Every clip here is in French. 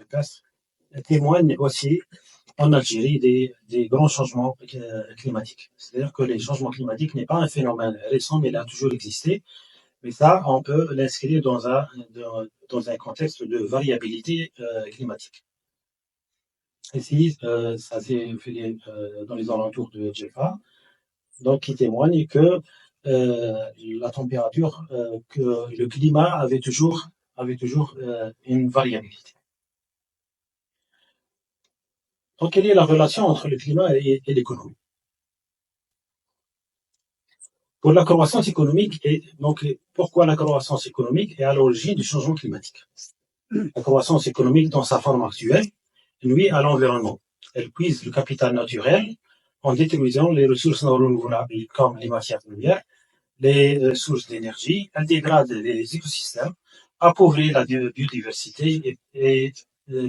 épaisse témoignent aussi en Algérie des grands changements climatiques. C'est-à-dire que les changements climatiques n'est pas un phénomène récent, mais il a toujours existé. Mais ça, on peut l'inscrire dans un contexte de variabilité climatique. Ici, ça s'est fait dans les alentours de Jaffa, donc qui témoigne que la température, que le climat avait toujours une variabilité. Donc, quelle est la relation entre le climat et l'économie? Pour la croissance économique, et donc pourquoi la croissance économique est à l'origine du changement climatique? La croissance économique, dans sa forme actuelle, nuit à l'environnement. Elle puise le capital naturel en détruisant les ressources non renouvelables comme les matières premières, les sources d'énergie. Elle dégrade les écosystèmes, appauvrit la biodiversité et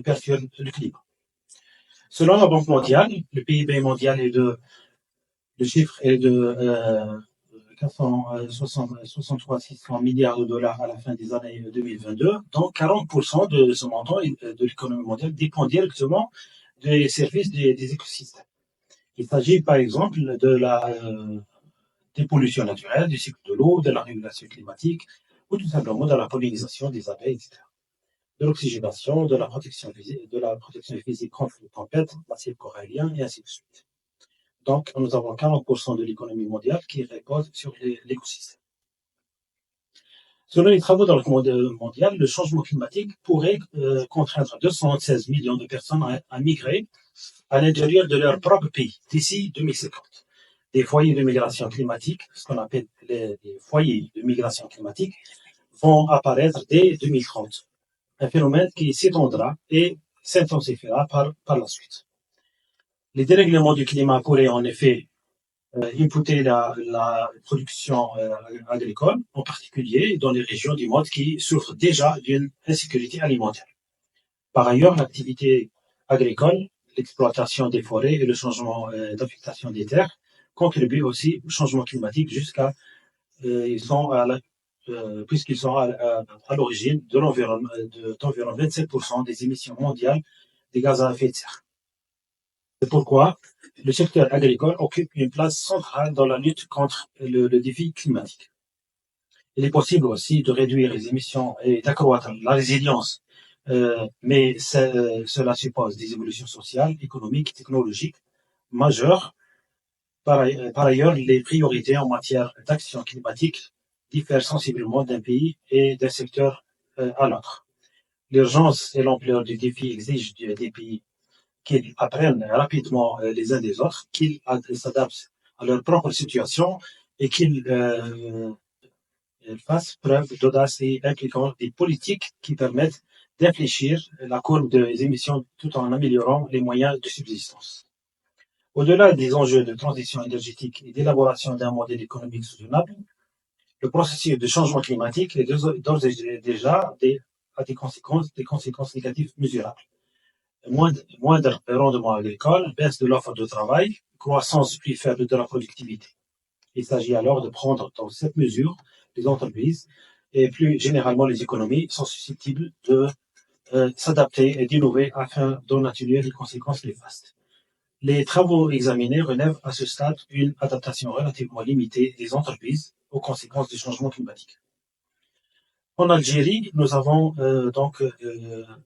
perturbe le climat. Selon la Banque mondiale, le PIB mondial le chiffre est de 63 600 milliards de dollars à la fin des années 2022. Donc 40% de ce montant de l'économie mondiale dépend directement des services des écosystèmes. Il s'agit par exemple des pollutions naturelles, du cycle de l'eau, de la régulation climatique, ou tout simplement de la pollinisation des abeilles, etc. De l'oxygénation, de la protection physique contre les tempêtes, massifs coralliens, et ainsi de suite. Donc, nous avons 40% de l'économie mondiale qui repose sur l'écosystème. Selon les travaux de la Banque mondiale, le changement climatique pourrait contraindre 216 millions de personnes à migrer à l'intérieur de leur propre pays d'ici 2050. Des foyers de migration climatique, ce qu'on appelle les foyers de migration climatique, vont apparaître dès 2030. Un phénomène qui s'étendra et s'intensifiera par la suite. Les dérèglements du climat pourraient en effet inputer la production agricole, en particulier dans les régions du monde qui souffrent déjà d'une insécurité alimentaire. Par ailleurs, l'activité agricole, l'exploitation des forêts et le changement d'affectation des terres contribuent aussi au changement climatique puisqu'ils sont à l'origine d'environ 27% des émissions mondiales des gaz à effet de serre. C'est pourquoi le secteur agricole occupe une place centrale dans la lutte contre le défi climatique. Il est possible aussi de réduire les émissions et d'accroître la résilience, mais cela suppose des évolutions sociales, économiques, technologiques majeures. Par ailleurs, les priorités en matière d'action climatique diffèrent sensiblement d'un pays et d'un secteur à l'autre. L'urgence et l'ampleur du défi exigent des pays qu'ils apprennent rapidement les uns des autres, qu'ils s'adaptent à leur propre situation et qu'ils fassent preuve d'audace et impliquant des politiques qui permettent d'infléchir la courbe des émissions tout en améliorant les moyens de subsistance. Au-delà des enjeux de transition énergétique et d'élaboration d'un modèle économique soutenable, le processus de changement climatique est d'ores et déjà a des conséquences négatives mesurables. Moindre rendement agricole, baisse de l'offre de travail, croissance plus faible de la productivité. Il s'agit alors de prendre dans cette mesure les entreprises et plus généralement les économies sont susceptibles de s'adapter et d'innover afin d'en atténuer les conséquences néfastes. Les travaux examinés relèvent à ce stade une adaptation relativement limitée des entreprises aux conséquences du changement climatique. En Algérie, nous avons donc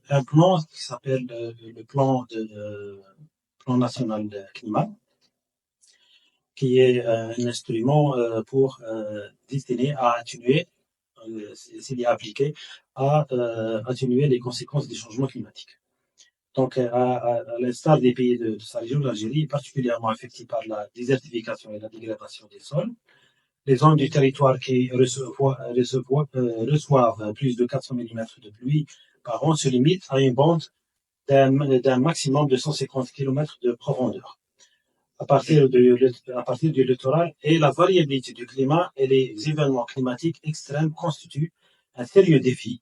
un plan qui s'appelle le plan national de climat, qui est un instrument destiné à atténuer, s'il est appliqué, à atténuer les conséquences des changements climatiques. Donc, à l'instar des pays de sa région, l'Algérie est particulièrement affectée par la désertification et la dégradation des sols. Les zones du territoire qui reçoivent plus de 400 mm de pluie par an se limitent à une bande d'un maximum de 150 km de profondeur. À partir du littoral et la variabilité du climat et les événements climatiques extrêmes constituent un sérieux défi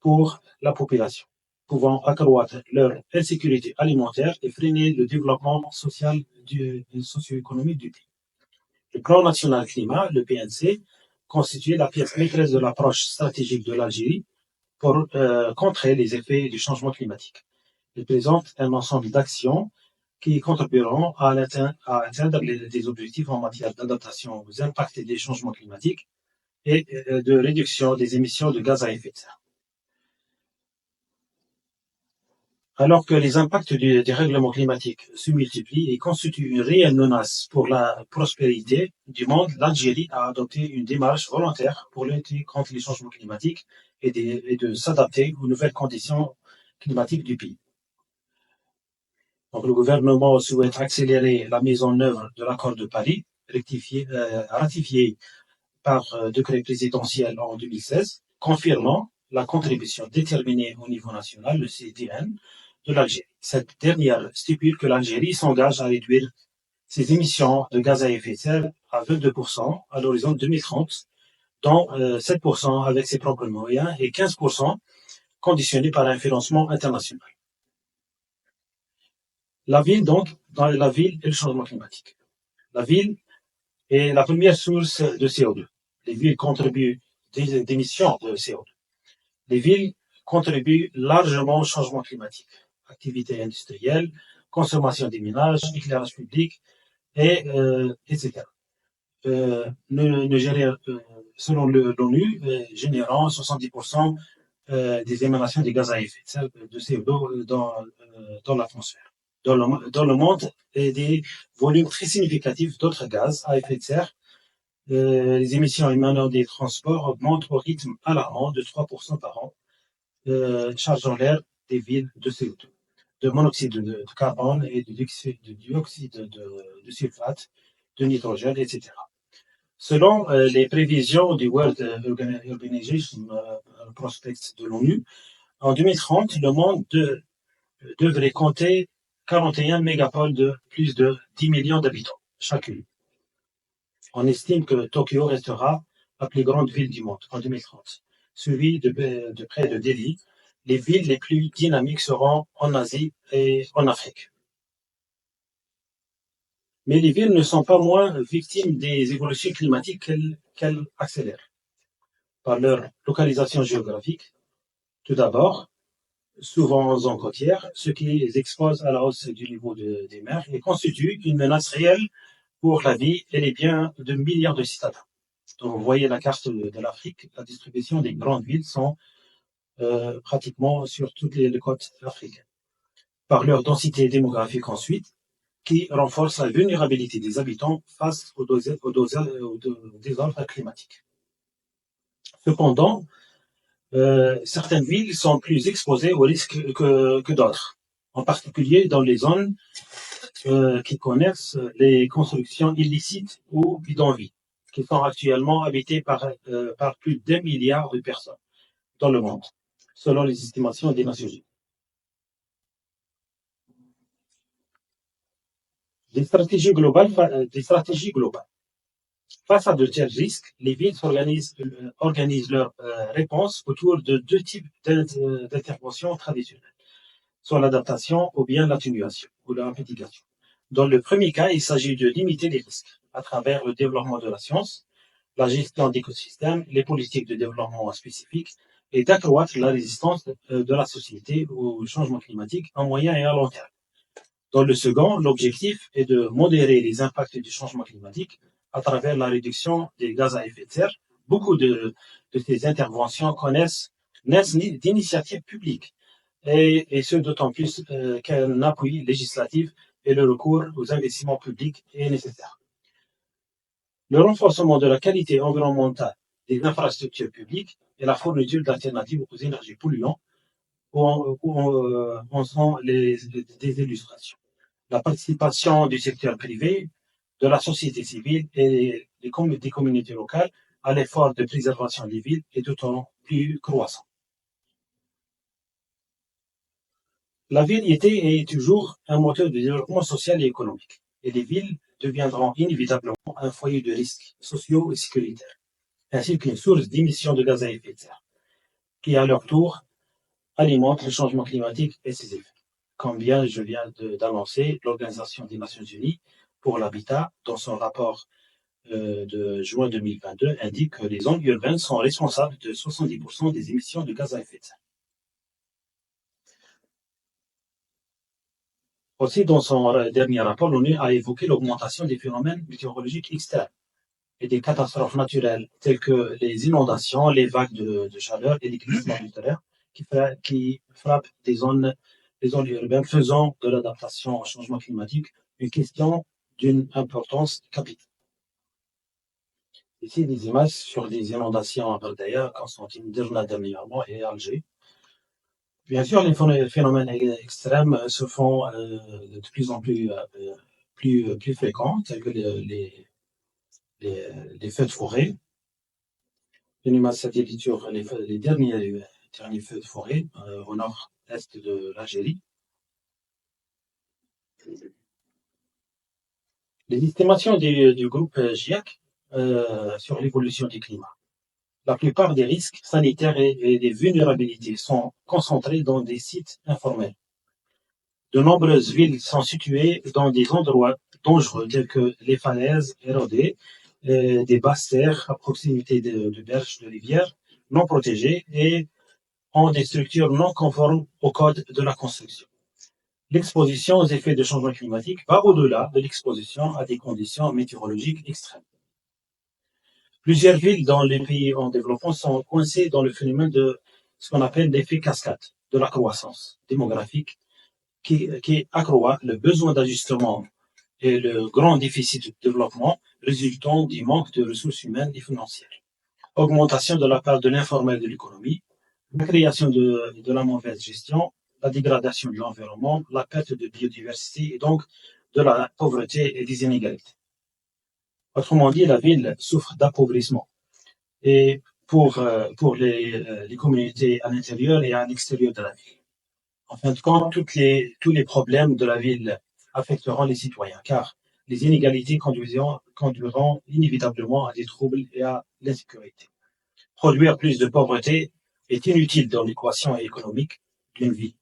pour la population, pouvant accroître leur insécurité alimentaire et freiner le développement socio-économique du pays. Le plan national climat, le PNC, constitue la pièce maîtresse de l'approche stratégique de l'Algérie pour contrer les effets du changement climatique. Il présente un ensemble d'actions qui contribueront à atteindre des objectifs en matière d'adaptation aux impacts des changements climatiques et de réduction des émissions de gaz à effet de serre. Alors que les impacts du dérèglement climatique se multiplient et constituent une réelle menace pour la prospérité du monde, l'Algérie a adopté une démarche volontaire pour lutter contre les changements climatiques et de s'adapter aux nouvelles conditions climatiques du pays. Donc, le gouvernement souhaite accélérer la mise en œuvre de l'accord de Paris, ratifié par décret présidentiel en 2016, confirmant la contribution déterminée au niveau national, le CDN, de l'Algérie. Cette dernière stipule que l'Algérie s'engage à réduire ses émissions de gaz à effet de serre à 22% à l'horizon 2030, dont 7% avec ses propres moyens et 15% conditionnés par un financement international. La ville, donc, dans la ville et le changement climatique. La ville est la première source de CO2. Les villes contribuent des émissions de CO2. Les villes contribuent largement au changement climatique. Activités industrielles, consommation des ménages, éclairage public, etc. Selon l'ONU, générant 70% des émanations des gaz à effet de serre de CO2 dans l'atmosphère. Dans le monde, et des volumes très significatifs d'autres gaz à effet de serre. Les émissions émanant des transports augmentent au rythme alarmant de 3% par an, chargeant l'air des villes de CO2, de monoxyde de carbone et de dioxyde de sulfate, de nitrogène, etc. Selon les prévisions du World Urbanization Prospects de l'ONU, en 2030, le monde devrait compter 41 mégapoles de plus de 10 millions d'habitants chacune. On estime que Tokyo restera la plus grande ville du monde en 2030, suivie de près de Delhi. Les villes les plus dynamiques seront en Asie et en Afrique. Mais les villes ne sont pas moins victimes des évolutions climatiques qu'elles accélèrent. Par leur localisation géographique, tout d'abord, souvent en zone côtière, ce qui les expose à la hausse du niveau des mers et constitue une menace réelle pour la vie et les biens de milliards de citadins. Donc, vous voyez la carte de l'Afrique, la distribution des grandes villes sont pratiquement sur toutes les côtes africaines. Par leur densité démographique ensuite, qui renforce la vulnérabilité des habitants face aux désordres climatiques. Cependant, certaines villes sont plus exposées aux risques que d'autres, en particulier dans les zones qui connaissent les constructions illicites ou bidonvilles, qui sont actuellement habitées par plus d'1 milliard de personnes dans le monde, selon les estimations des Nations Unies. Des stratégies globales. Face à de tels risques, les villes organisent leur réponse autour de deux types d'interventions traditionnelles, soit l'adaptation ou bien l'atténuation ou la mitigation. Dans le premier cas, il s'agit de limiter les risques à travers le développement de la science, la gestion d'écosystèmes, les politiques de développement spécifiques et d'accroître la résistance de la société au changement climatique à moyen et à long terme. Dans le second, l'objectif est de modérer les impacts du changement climatique à travers la réduction des gaz à effet de serre. Beaucoup de ces interventions naissent d'initiatives publiques, et ce d'autant plus qu'un appui législatif et le recours aux investissements publics est nécessaire. Le renforcement de la qualité environnementale des infrastructures publiques et la fourniture d'alternatives aux énergies polluantes en sont des illustrations. La participation du secteur privé, de la société civile et des communautés locales à l'effort de préservation des villes est d'autant plus croissant. La ville était et est toujours un moteur de développement social et économique, et les villes deviendront inévitablement un foyer de risques sociaux et sécuritaires, ainsi qu'une source d'émissions de gaz à effet de serre, qui à leur tour alimente le changement climatique et ses effets. Comme bien je viens d'annoncer, l'Organisation des Nations Unies pour l'habitat, dans son rapport de juin 2022, indique que les zones urbaines sont responsables de 70% des émissions de gaz à effet de serre. Aussi, dans son dernier rapport, l'ONU a évoqué l'augmentation des phénomènes météorologiques externes et des catastrophes naturelles telles que les inondations, les vagues de chaleur et les glissements du terrain qui frappent des zones urbaines, faisant de l'adaptation au changement climatique une question d'une importance capitale. Ici, des images sur des inondations à Bardaïa, Constantine, Derna dernièrement et Alger. Bien sûr, les phénomènes extrêmes se font de plus en plus fréquents, tels que les feux de forêt. Une image satellite sur les derniers feux de forêt au nord-est de l'Algérie. Les estimations du groupe GIEC sur l'évolution du climat. La plupart des risques sanitaires et des vulnérabilités sont concentrés dans des sites informels. De nombreuses villes sont situées dans des endroits dangereux tels que les falaises érodées, des basses terres à proximité de berges de rivières non protégées et ont des structures non conformes au code de la construction. L'exposition aux effets de changement climatique va au-delà de l'exposition à des conditions météorologiques extrêmes. Plusieurs villes dans les pays en développement sont coincées dans le phénomène de ce qu'on appelle l'effet cascade de la croissance démographique qui accroît le besoin d'ajustement et le grand déficit de développement résultant du manque de ressources humaines et financières. Augmentation de la part de l'informel de l'économie, la création de la mauvaise gestion, la dégradation de l'environnement, la perte de biodiversité et donc de la pauvreté et des inégalités. Autrement dit, la ville souffre d'appauvrissement. Et pour les communautés à l'intérieur et à l'extérieur de la ville. En fin de compte, tous les problèmes de la ville affecteront les citoyens, car les inégalités conduiront inévitablement à des troubles et à l'insécurité. Produire plus de pauvreté est inutile dans l'équation économique d'une vie.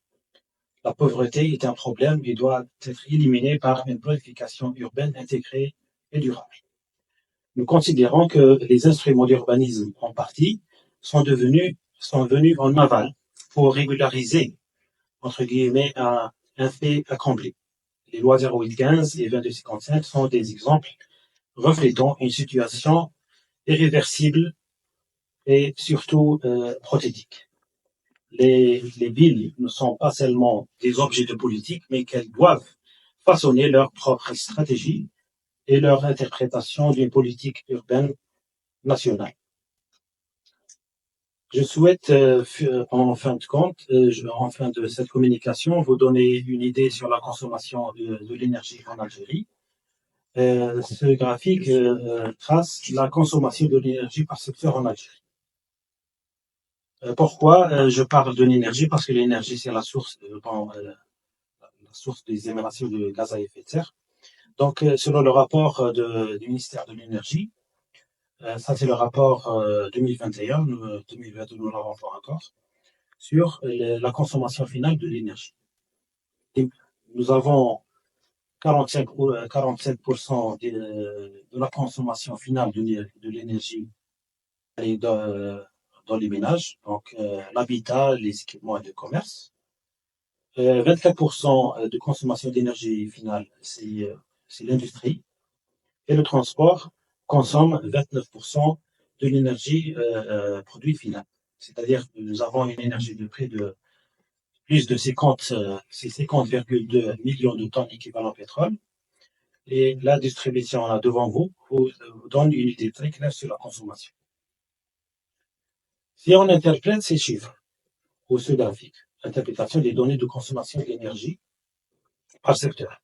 La pauvreté est un problème et doit être éliminée par une planification urbaine intégrée et durable. Nous considérons que les instruments d'urbanisme, en partie, sont venus en aval pour régulariser, entre guillemets, un fait accompli. Les lois 0815 et 2255 sont des exemples reflétant une situation irréversible et surtout prothétique. Les villes ne sont pas seulement des objets de politique, mais qu'elles doivent façonner leur propre stratégie et leur interprétation d'une politique urbaine nationale. Je souhaite, en fin de compte, en fin de cette communication, vous donner une idée sur la consommation de l'énergie en Algérie. Ce graphique trace la consommation de l'énergie par secteur en Algérie. Pourquoi je parle de l'énergie? Parce que l'énergie, c'est la source des émanations de gaz à effet de serre. Donc, selon le rapport du ministère de l'Énergie, ça c'est le rapport 2021, 2022 nous l'avons pas encore, sur la consommation finale de l'énergie. Nous avons 47% de la consommation finale de l'énergie dans les ménages, donc l'habitat, les équipements et le commerce. 24% de consommation d'énergie finale, c'est l'industrie. Et le transport consomme 29% de l'énergie produite finale. C'est-à-dire que nous avons une énergie de près de plus de 50,2 millions de tonnes équivalent pétrole. Et la distribution là devant vous donne une idée très claire sur la consommation. Si on interprète ces chiffres ou ce graphique, interprétation des données de consommation d'énergie par secteur.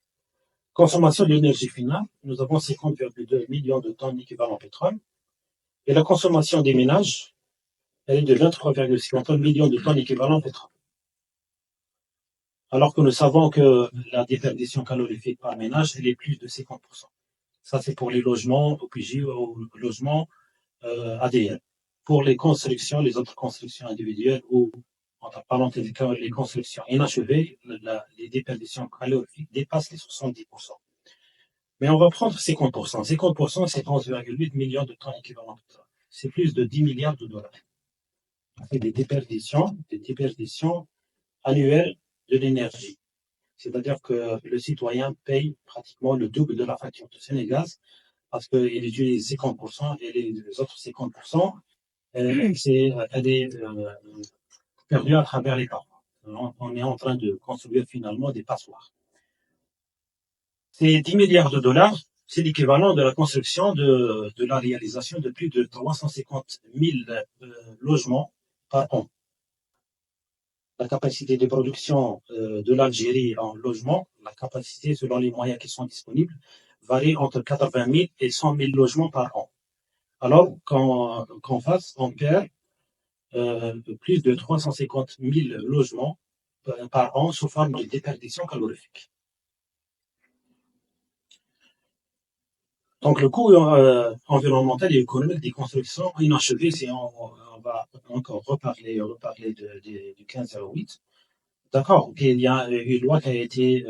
Consommation d'énergie finale, nous avons 50,2 millions de tonnes équivalent pétrole. Et la consommation des ménages, elle est de 23,50 millions de tonnes équivalent pétrole. Alors que nous savons que la déperdition calorifique par ménage, elle est plus de 50%. Ça, c'est pour les logements OPJ ou logements ADN. Pour les constructions, les autres constructions individuelles ou, en parlant des les constructions inachevées, les déperditions calorifiques dépassent les 70%. Mais on va prendre 50%. 50%, c'est 11,8 millions de tonnes équivalent pétrole. C'est plus de 10 milliards de dollars. C'est des déperditions annuelles de l'énergie. C'est-à-dire que le citoyen paye pratiquement le double de la facture de Sénégaz parce qu'il utilise 50% et les autres 50%, elle est perdue à travers les temps. On est en train de construire finalement des passoires. Ces 10 milliards de dollars, c'est l'équivalent de la construction de la réalisation de plus de 350 000 logements par an. La capacité de production de l'Algérie en logement, la capacité selon les moyens qui sont disponibles, varie entre 80 000 et 100 000 logements par an. Alors qu'en face, on perd plus de 350 000 logements par an sous forme de déperdition calorifique. Donc le coût environnemental et économique des constructions inachevées, on va encore reparler du 1508. D'accord, il y a une loi qui a été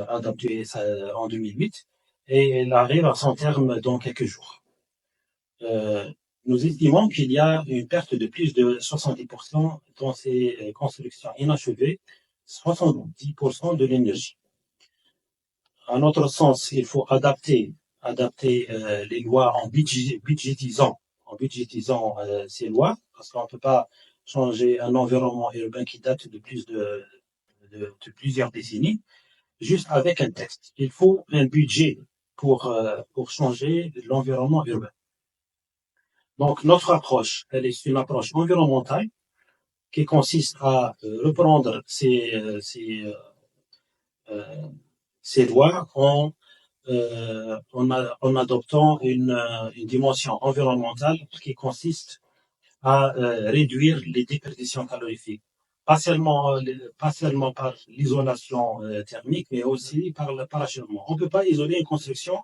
adoptée en 2008 et elle arrive à son terme dans quelques jours. Nous estimons qu'il y a une perte de plus de 70% dans ces constructions inachevées, 70% de l'énergie. À notre sens, il faut adapter les lois en budgétisant ces lois, parce qu'on ne peut pas changer un environnement urbain qui date de plusieurs décennies, juste avec un texte. Il faut un budget pour changer l'environnement urbain. Donc, notre approche, elle est une approche environnementale qui consiste à reprendre ces lois en adoptant une dimension environnementale qui consiste à réduire les déperditions calorifiques. Pas seulement par l'isolation thermique, mais aussi par le parachèvement. On ne peut pas isoler une construction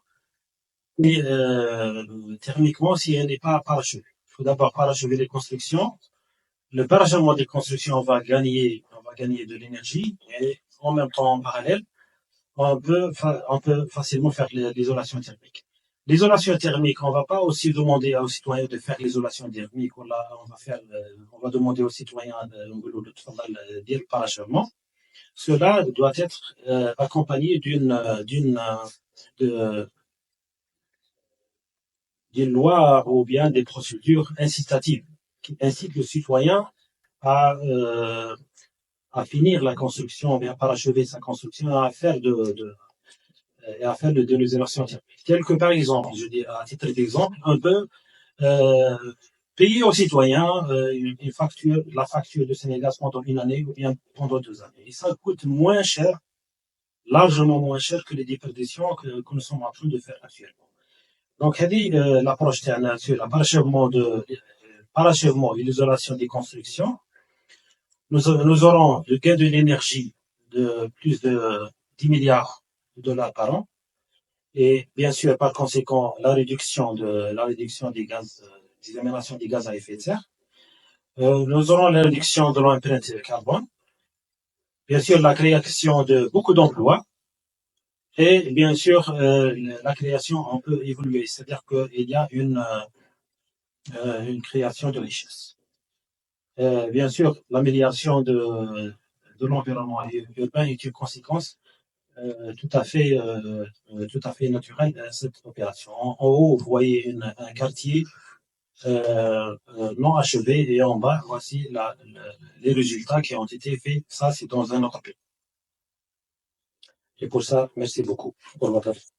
thermiquement si elle n'est pas parachevée. Il faut d'abord parachever les constructions. Le parachèvement des constructions va gagner de l'énergie et en même temps, en parallèle, on peut facilement faire l'isolation thermique. L'isolation thermique, on va pas aussi demander aux citoyens de faire l'isolation thermique. On va demander aux citoyens de dire parachèvement. Cela doit être accompagné d'une loi ou bien des procédures incitatives qui incitent le citoyen à finir la construction, bien parachever sa construction, à faire de l'isolation thermique. Tel que par exemple, je dis à titre d'exemple, on peut payer aux citoyens la facture de Sénégal pendant une année ou bien pendant 2 années. Et ça coûte moins cher, largement moins cher que les déperditions que nous sommes en train de faire actuellement. Donc, l'approche sur le parachèvement et l'isolation des constructions. Nous aurons le gain de l'énergie de plus de 10 milliards de dollars par an. Et bien sûr, par conséquent, la réduction des émanations des gaz à effet de serre. Nous aurons la réduction de l'empreinte carbone. Bien sûr, la création de beaucoup d'emplois. Et bien sûr, la création, on peut évoluer. C'est-à-dire qu'il y a une création de richesse. Bien sûr, l'amélioration de l'environnement urbain est une conséquence tout à fait naturelle à cette opération. En haut, vous voyez un quartier non achevé et en bas, voici les résultats qui ont été faits. Ça, c'est dans un autre pays. Et pour ça, merci beaucoup pour votre attention.